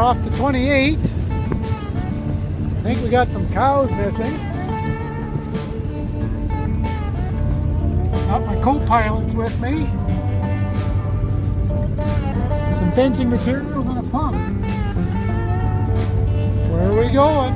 off the 28. I think we got some cows missing. Got my co-pilot's with me. Some fencing materials and a pump. Where are we going?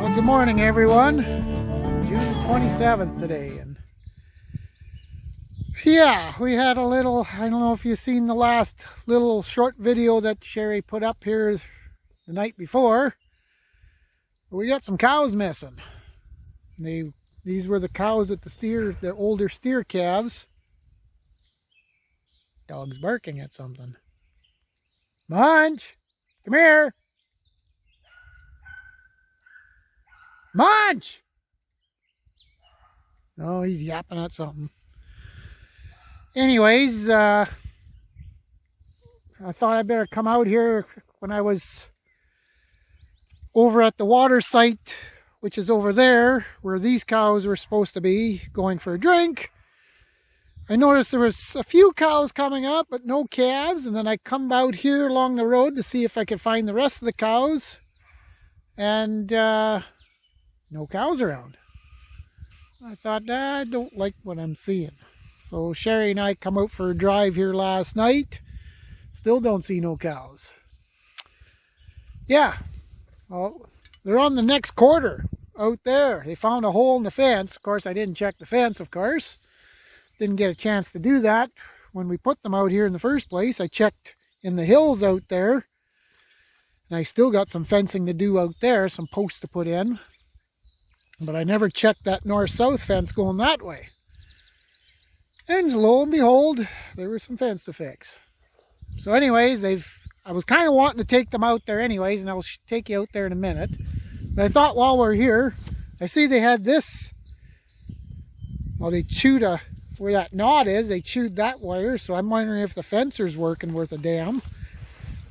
Well, good morning, everyone. June 27th today, and yeah, we had a little, I don't know if you've seen the last little short video that Sherry put up here the night before. We got some cows missing. These were the cows at the older steer calves. Dog's barking at something. Munch, come here. Munch! Oh, he's yapping at something. Anyways, I thought I'd better come out here when I was over at the water site, which is over there, where these cows were supposed to be going for a drink. I noticed there was a few cows coming up, but no calves, and then I come out here along the road to see if I could find the rest of the cows, and no cows around. I thought, I don't like what I'm seeing. So Sherry and I come out for a drive here last night. Still don't see no cows. Yeah, well, they're on the next quarter out there. They found a hole in the fence. Of course, I didn't check the fence, of course. Didn't get a chance to do that when we put them out here in the first place. I checked in the hills out there. And I still got some fencing to do out there, some posts to put in. But I never checked that north-south fence going that way. And lo and behold, there was some fence to fix. So anyways, I was kind of wanting to take them out there anyways, and I'll take you out there in a minute. But I thought while we're here, I see they had this, well, they chewed where that knot is, they chewed that wire, so I'm wondering if the fencer's working worth a damn.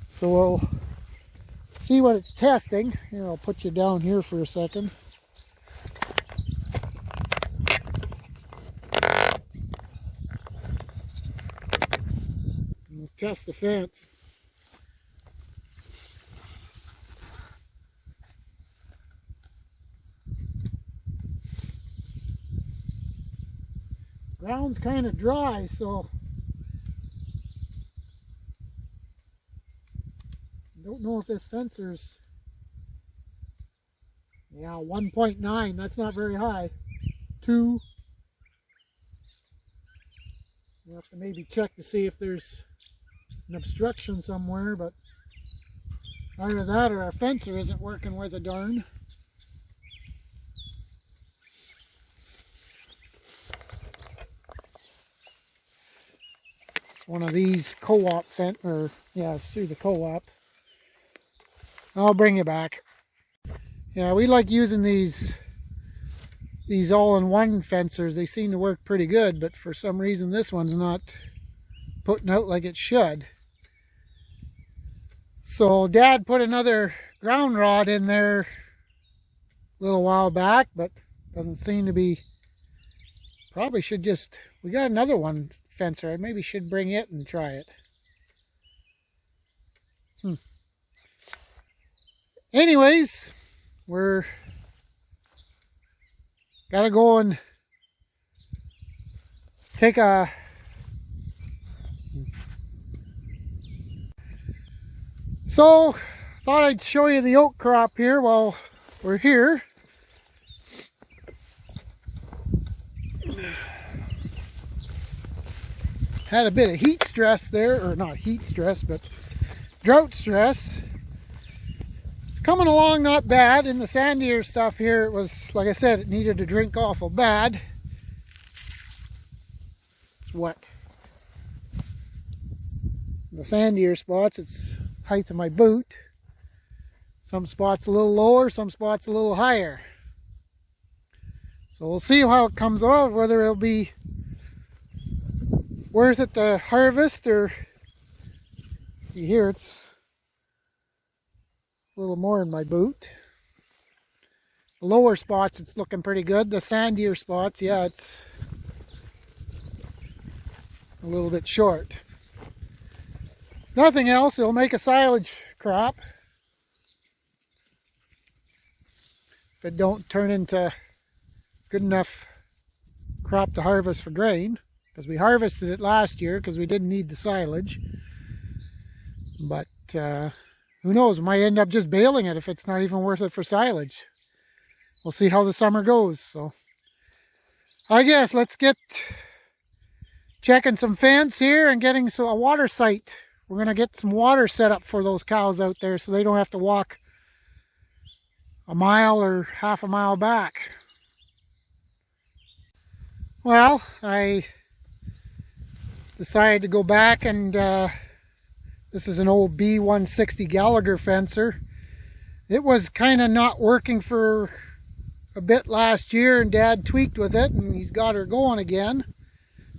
So we'll see what it's testing. Here, I'll put you down here for a second. Test the fence. Ground's kind of dry, so I don't know if this fencer's, yeah, 1.9. That's not very high. 2. We'll have to maybe check to see if there's an obstruction somewhere, but either that or our fencer isn't working worth a darn. It's one of these co-op yeah, it's through the co-op. I'll bring you back. Yeah, we like using these all-in-one fencers. They seem to work pretty good, but for some reason this one's not putting out like it should. So Dad put another ground rod in there a little while back, but doesn't seem to be. Probably should just, we got another one fencer. I maybe should bring it and try it. Anyways, we're gotta go and take a So, thought I'd show you the oat crop here while we're here. Had a bit of heat stress there, or not heat stress, but drought stress. It's coming along not bad. In the sandier stuff here, it was, like I said, it needed to drink awful bad. It's wet. The sandier spots, it's height of my boot. Some spots a little lower, some spots a little higher. So we'll see how it comes off, whether it'll be worth it to harvest, or see here, it's a little more in my boot. The lower spots, it's looking pretty good. The sandier spots, yeah, it's a little bit short. Nothing else, it'll make a silage crop. If it don't turn into good enough crop to harvest for grain, because we harvested it last year because we didn't need the silage. But who knows, we might end up just baling it if it's not even worth it for silage. We'll see how the summer goes. So I guess let's get checking some fence here and getting a water site. We're going to get some water set up for those cows out there so they don't have to walk a mile or half a mile back. Well, I decided to go back and this is an old B160 Gallagher fencer. It was kind of not working for a bit last year, and Dad tweaked with it and he's got her going again.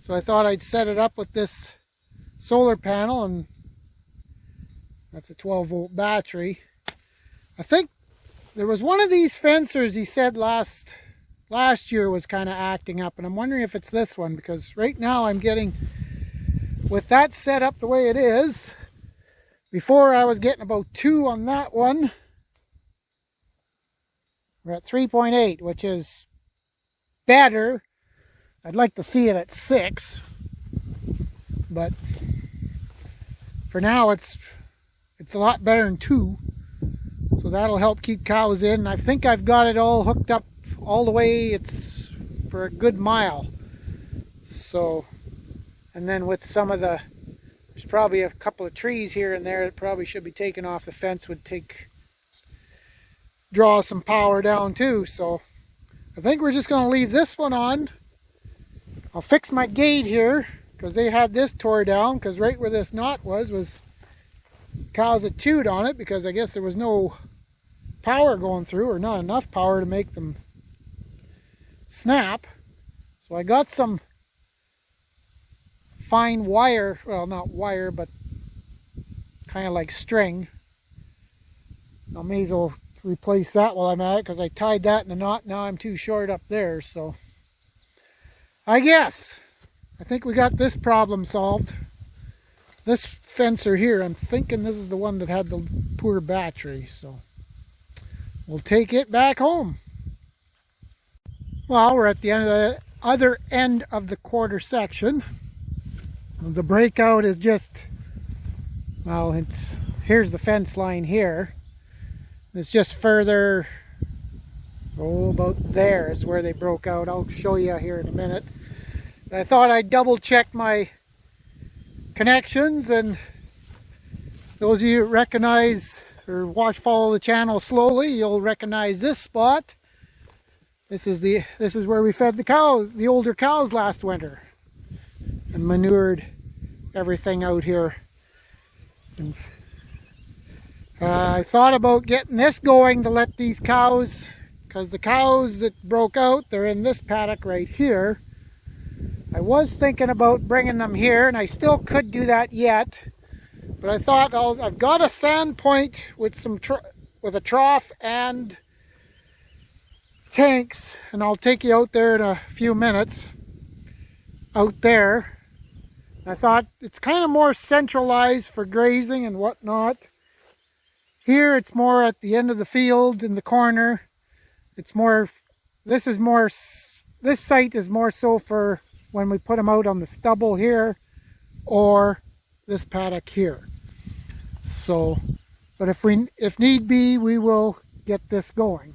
So I thought I'd set it up with this solar panel, and that's a 12-volt battery. I think there was one of these fencers he said last year was kind of acting up, and I'm wondering if it's this one, because right now I'm getting, with that set up the way it is, before I was getting about 2 on that one. We're at 3.8, which is better. I'd like to see it at 6, but for now it's a lot better than 2. So that'll help keep cows in. I think I've got it all hooked up all the way. It's for a good mile. So, and then with some of there's probably a couple of trees here and there that probably should be taken off the fence, would draw some power down too. So I think we're just going to leave this one on. I'll fix my gate here because they had this tore down, because right where this knot was cows that chewed on it, because I guess there was no power going through, or not enough power to make them snap. So I got some fine wire, well, not wire, but kind of like string. I may as well replace that while I'm at it, because I tied that in a knot. Now I'm too short up there. So I think we got this problem solved. This fencer here, I'm thinking this is the one that had the poor battery, so we'll take it back home. Well, we're at the end of the other end of the quarter section. The breakout is just, well, here's the fence line here. It's just further, about there is where they broke out. I'll show you here in a minute. But I thought I'd double check my connections, and those of you that recognize or follow the channel slowly, you'll recognize this spot. This is where we fed the cows, the older cows, last winter, and manured everything out here. And I thought about getting this going to let these cows, because the cows that broke out, they're in this paddock right here. I was thinking about bringing them here, and I still could do that yet, but I thought I've got a sand point with with a trough and tanks, and I'll take you out there in a few minutes. Out there, I thought it's kind of more centralized for grazing and whatnot. Here it's more at the end of the field in the corner. It's more, this site is more so for when we put them out on the stubble here, or this paddock here. So, but if need be, we will get this going.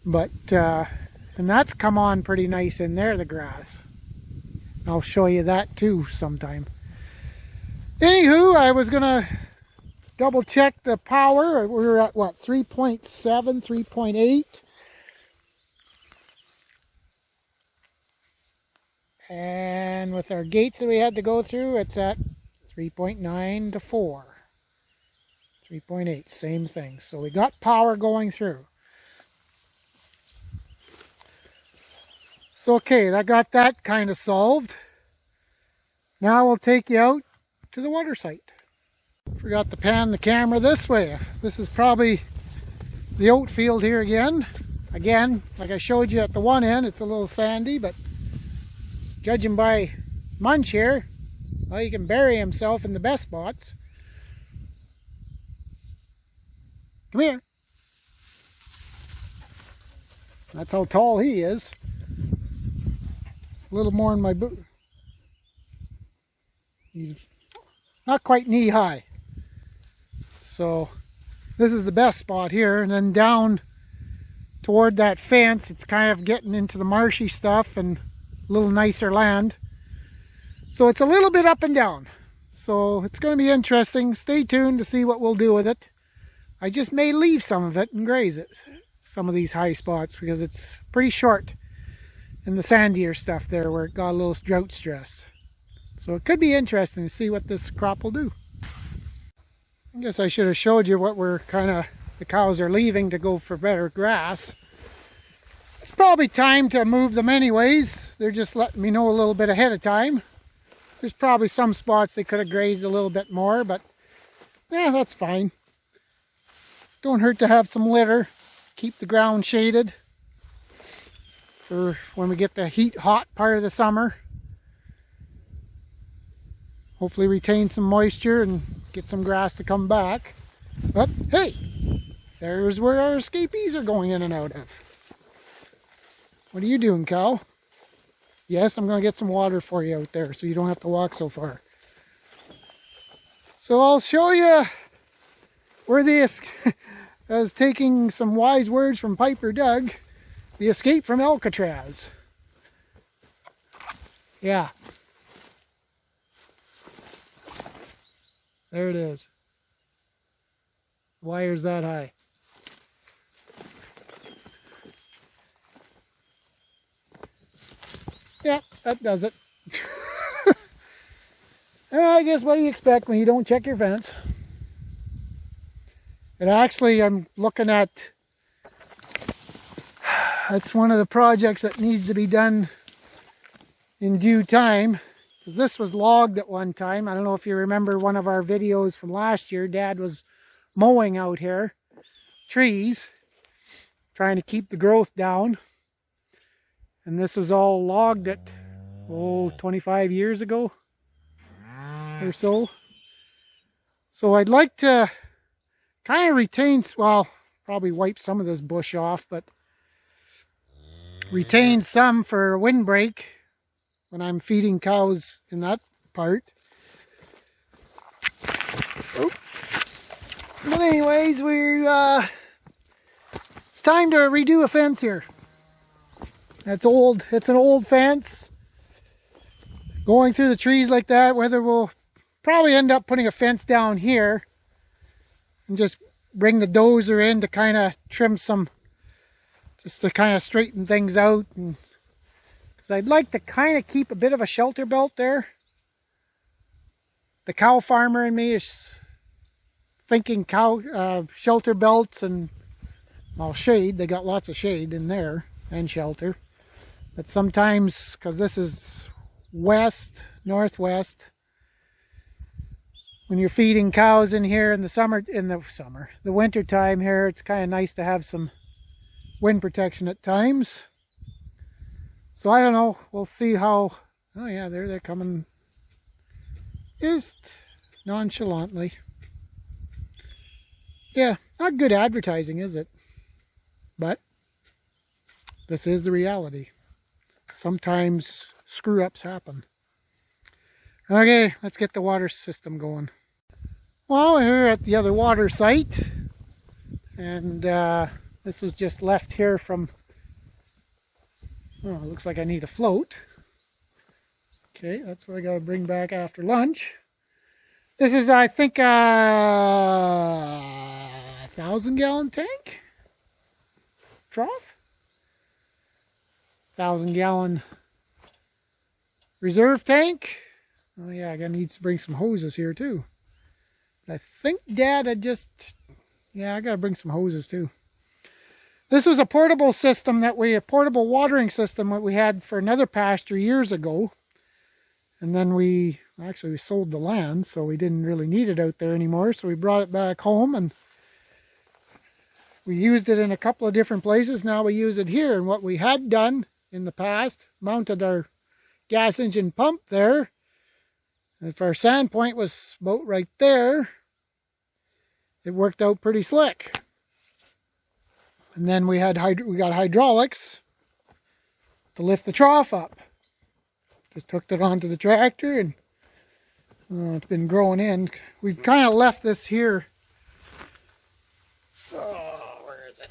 But and that's come on pretty nice in there, the grass. I'll show you that too sometime. Anywho, I was gonna double check the power. We were at what, 3.7, 3.8. And with our gates that we had to go through, it's at 3.9 to 4. 3.8, same thing. So we got power going through. So okay, I got that kind of solved. Now we'll take you out to the water site. Forgot to pan the camera this way. This is probably the oat field here again. Again, like I showed you at the one end, it's a little sandy, but judging by munch here, well, he can bury himself in the best spots. Come here. That's how tall he is. A little more in my boot. He's not quite knee high. So this is the best spot here. And then down toward that fence, it's kind of getting into the marshy stuff and a little nicer land. So it's a little bit up and down. So it's going to be interesting. Stay tuned to see what we'll do with it. I just may leave some of it and graze it. Some of these high spots because it's pretty short in the sandier stuff there where it got a little drought stress. So it could be interesting to see what this crop will do. I guess I should have showed you what we're the cows are leaving to go for better grass. It's probably time to move them anyways. They're just letting me know a little bit ahead of time. There's probably some spots they could have grazed a little bit more, but yeah, that's fine. Don't hurt to have some litter. Keep the ground shaded for when we get the hot part of the summer. Hopefully retain some moisture and get some grass to come back. But hey, there's where our escapees are going in and out of. What are you doing, cow? Yes, I'm going to get some water for you out there so you don't have to walk so far. So I'll show you where I was taking some wise words from Piper Doug, the escape from Alcatraz. Yeah. There it is. Wire's that high. Yeah, that does it. I guess what do you expect when you don't check your fence? And actually, I'm looking at, that's one of the projects that needs to be done in due time. Because this was logged at one time. I don't know if you remember one of our videos from last year. Dad was mowing out here, trees, trying to keep the growth down. And this was all logged at, 25 years ago or so. So I'd like to kind of retain, well, probably wipe some of this bush off, but retain some for windbreak when I'm feeding cows in that part. Oh. But anyways, it's time to redo a fence here. That's old. It's an old fence. Going through the trees like that, whether we'll probably end up putting a fence down here and just bring the dozer in to kind of trim some, just to kind of straighten things out. And because I'd like to kind of keep a bit of a shelter belt there. The cow farmer in me is thinking cow shelter belts and, well, shade. They got lots of shade in there and shelter. But sometimes, because this is west, northwest, when you're feeding cows in here in the winter time here, it's kind of nice to have some wind protection at times. So I don't know, we'll see how, oh yeah, there they're coming just nonchalantly. Yeah, not good advertising, is it? But this is the reality. Sometimes screw-ups happen. Okay, let's get the water system going. Well, we're at the other water site, and this was just left here from, oh, it looks like I need a float. Okay, that's what I got to bring back after lunch. This is, I think, a 1,000-gallon tank? Trough? 1,000-gallon reserve tank. Oh yeah, I needs to bring some hoses here too. But I think Dad had just, yeah, I gotta bring some hoses too. This was a portable system a portable watering system that we had for another pasture years ago. And then we sold the land, so we didn't really need it out there anymore. So we brought it back home and we used it in a couple of different places. Now we use it here. And what we had done in the past, mounted our gas engine pump there. If our sand point was about right there, it worked out pretty slick. And then we got hydraulics to lift the trough up. Just hooked it onto the tractor, and it's been growing in. We've kind of left this here. Oh, where is it?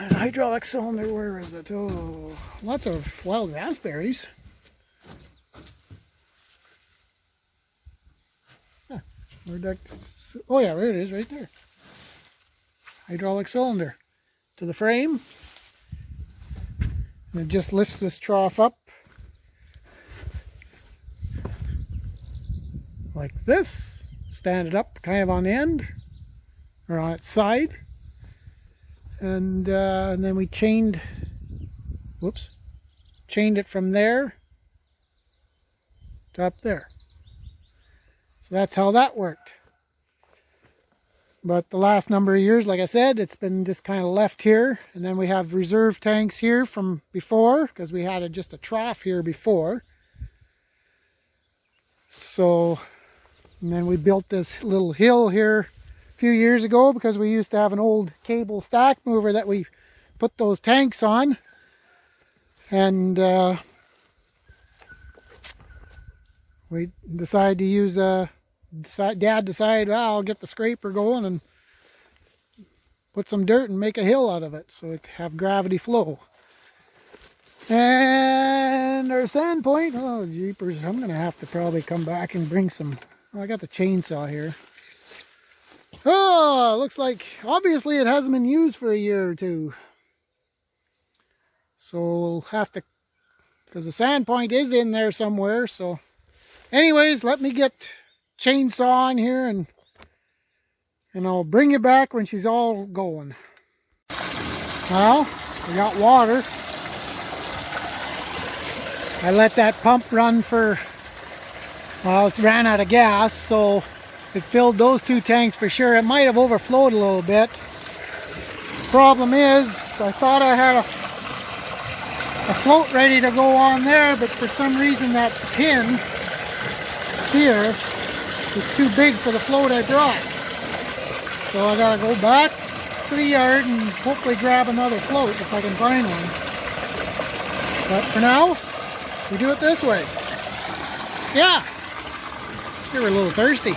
There's a hydraulic cylinder. Where is it? Oh, lots of wild raspberries. Huh, where'd that? Oh yeah, there it is, right there. Hydraulic cylinder to the frame. And it just lifts this trough up like this. Stand it up kind of on the end or on its side. And then we chained it from there to up there. So that's how that worked. But the last number of years, like I said, it's been just kind of left here. And then we have reserve tanks here from before, because we had just a trough here before. So, and then we built this little hill here a few years ago, because we used to have an old cable stack mover that we put those tanks on. And we decided to use Dad decided, well, I'll get the scraper going and put some dirt and make a hill out of it so it have gravity flow. And our sand point, oh jeepers, I'm going to have to probably come back and bring some, oh, I got the chainsaw here. Oh, looks like obviously it hasn't been used for a year or two. So we'll have to, because the sand point is in there somewhere. So anyways, let me get chainsaw on here and I'll bring you back when she's all going. Well, we got water. I let that pump run for, well, it's ran out of gas, so it filled those two tanks for sure. It might have overflowed a little bit. Problem is, I thought I had a float ready to go on there, but for some reason that pin here is too big for the float I brought. So I gotta go back to the yard and hopefully grab another float if I can find one. But for now, we do it this way. Yeah, you were a little thirsty.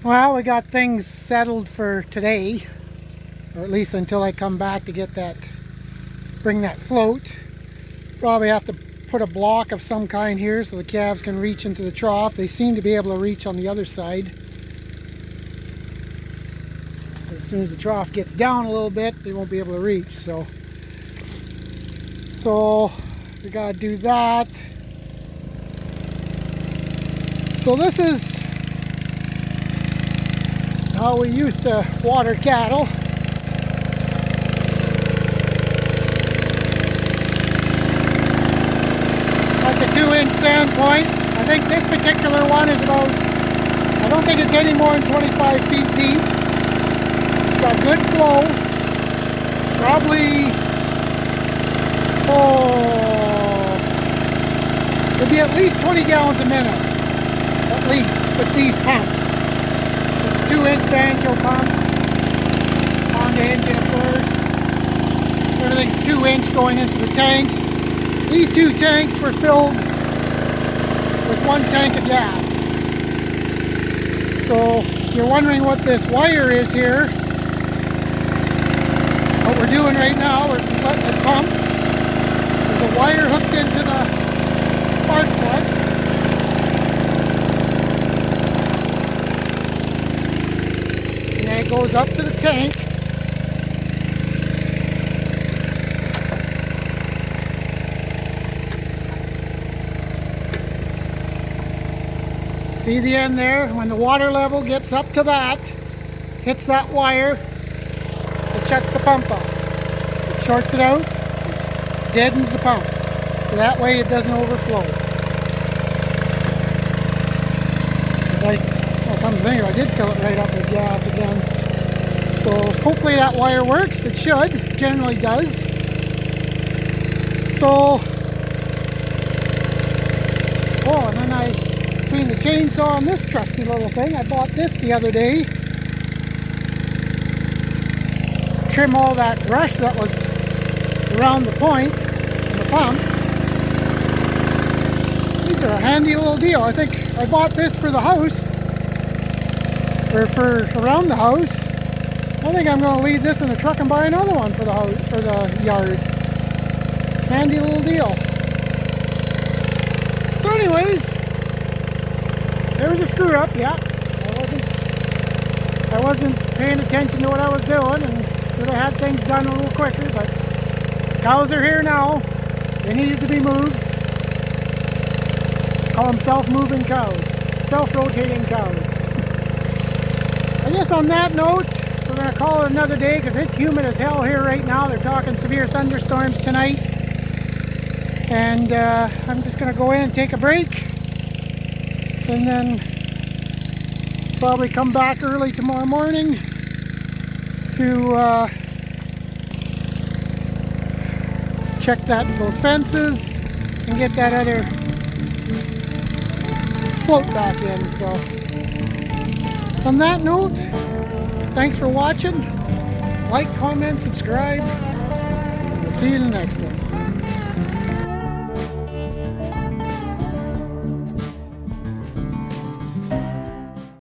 Well, we got things settled for today, or at least until I come back to get that, bring that float. Probably have to put a block of some kind here so the calves can reach into the trough. They seem to be able to reach on the other side. As soon as the trough gets down a little bit, they won't be able to reach. So we gotta do that. So this is how we used to water cattle. That's a 2-inch sand point. I think this particular one is about, I don't think it's any more than 25 feet deep. It's got good flow. Probably, it'd be at least 20 gallons a minute. At least with these pumps. It's a 2-inch banjo pump. Honda engine, of course. Everything's 2-inch going into the tanks. These two tanks were filled with 1 tank of gas. So if you're wondering what this wire is here, what we're doing right now, we're letting it pump. There's a wire hooked into the spark plug. And then it goes up to the tank. See the end there? When the water level gets up to that, hits that wire, it shuts the pump off. It shorts it out, it deadens the pump. So that way it doesn't overflow. Come to think of it, I did fill it right up with gas again. So hopefully that wire works. It should. It generally does. So, oh, and then I between the chainsaw and this trusty little thing, I bought this the other day. Trim all that brush that was around the point and the pump. These are a handy little deal. I think I bought this for the house, or for around the house. I think I'm going to leave this in the truck and buy another one for the house, for the yard. Handy little deal. So anyways, there was a screw up. Yeah, I wasn't paying attention to what I was doing, and should have had things done a little quicker. But cows are here now. They needed to be moved. Call them self-moving cows, self-rotating cows. I guess on that note, we're going to call it another day because it's humid as hell here right now. They're talking severe thunderstorms tonight. And I'm just going to go in and take a break. And then probably come back early tomorrow morning to check those fences and get that other float back in. So on that note, thanks for watching. Like, comment, subscribe. We'll see you in the next one.